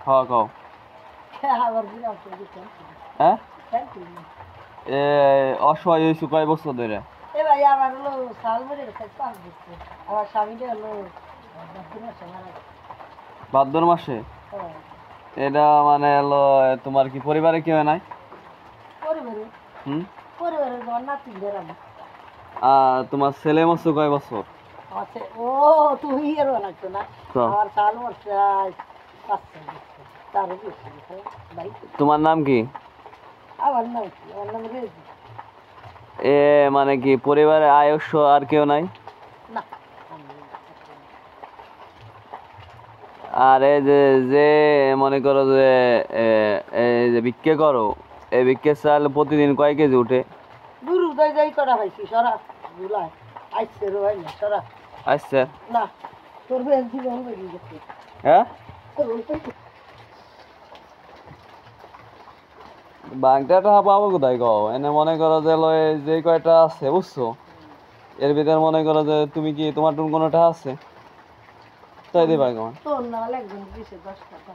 হ্যাঁ কও হ্যাঁ এ অসহায় হয়েছু কয় বছর ধরে এ ভাই আমার হলো সাল মরে গেছে 5 বছর আমার স্বামীটা হলো 10 মাস মারা গেছে ভাদ্র মাসে এটা মানে হলো তোমার কি পরিবারে কেউ নাই পরিবারে হুম পরিবারে আমার নাতি বেরাম তোমার ছেলে মরছে কয় বছর আছে ও তুমি এর লাগতো না তো আমার সাল মরছে 5 বছর তার বেশি ভাই তোমার নাম কি আমার নাম কি আমার নাম রেজি এ মানে কি পরিবারে আয়ুষ আর কেউ নাই না আর এই যে যে মনে করো যে এই যে ভিক্ষে করো এই ভিক্ষে চাল প্রতিদিন কয় কেজি উঠে গুরু দই দই করা হয়েছে সরা বুলাই আইছে রে ভাই না সরা আচ্ছা না তোর বেন জীবন বেরিয়ে গেছে হ্যাঁ বাংটাটা পাবো কোথায় কও এনে মনে করো যে লয় যে কয়টা আছে বুঝছো এর ভিতরে মনে করো যে তুমি কি তোমার টুন কোনোটা আছে তাই দিবা কেমন তোর না লাগবে 10 টাকা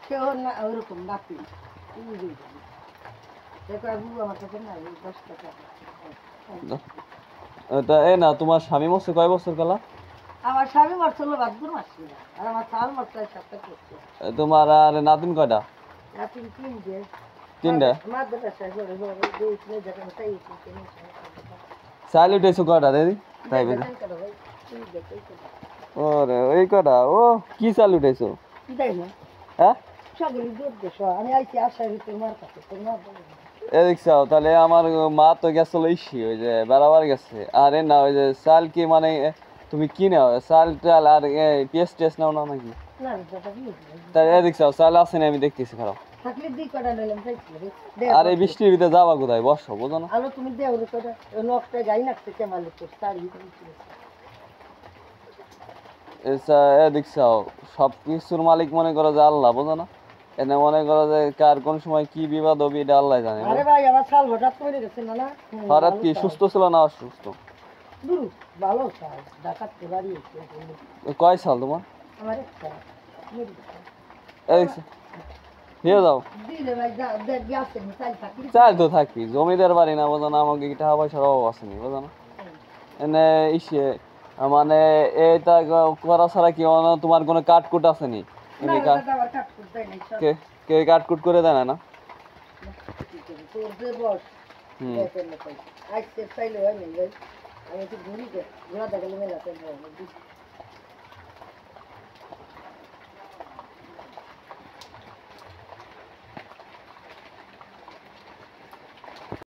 কেউ না ওরকম নাতি তুমি দিবি দেখো আবু আমার কাছে না 10 টাকা তা এই না তোমার স্বামী মরছে কয় বছর কালা আমার স্বামী মরছিল ভাদ্র মাসে আর আমার সাল মরছে 7 করছে তোমার আর নাতিন কয়টা নাতি তিন যে তিনটা মাদ্রাসা করে বড় দেইছিলে যখন তাই চাইলে উঠেছো কয়টা দিদি তাই বেদে ওরে ওই কয়টা ও কি চাল উঠেছো দেই না হ্যাঁ সকলে দুধ দেশো আমি আইছি আশা তোমার কাছে তোমার এদিক চাও তাহলে আমার মা তো গেছিল ইসি ওই যে বেড়াবার গেছে আর এ না ওই যে চাল কি মানে তুমি কি নাও চাল টাল আর পেঁয়াজ টেস্ট নাও না নাকি না দাদা কি তাহলে এদিক চাও চাল আছে না আমি দেখতেছি খারাপ থাকলে দি কটা নিলাম চাইছিল আর এই বৃষ্টির ভিতরে যাবা কোথায় বসো বোঝো না আলো তুমি দেও রে কটা নকটা গাই নাকতে কেমালে তো তাড়ি এদিক চাও সব কিছুর মালিক মনে করো যে আল্লাহ বোঝো না এনে মনে করো যে কার কোন সময় কি বিবাদ হবে এটা আল্লাহ জানে আরে ভাই আমার সাল হঠাৎ করে গেছে না না হঠাৎ কি সুস্থ ছিল না অসুস্থ দুরু ভালো সাল ডাকাত বাড়ি কয় সাল তোমার আমার একটা এদিক নিয়ে যাও দিলে ভাই দেখ গেছে নি তাই থাকি চাই তো থাকি জমিদার বাড়ি না বোঝো না আমাকে টাকা পয়সার অভাব আসেনি বোঝো না এনে ইসে মানে এটা করা ছাড়া কি তোমার কোনো কাটকুট আসেনি না দাদা আবার কাট করতে নাই সব কে কে কাটকুট করে দেয় না তোর যে বস হুম দেখেন না আজকে চাইলে হয় নাই ভাই আমি তো ঘুরি ঘোরা দেখালে মেলাতে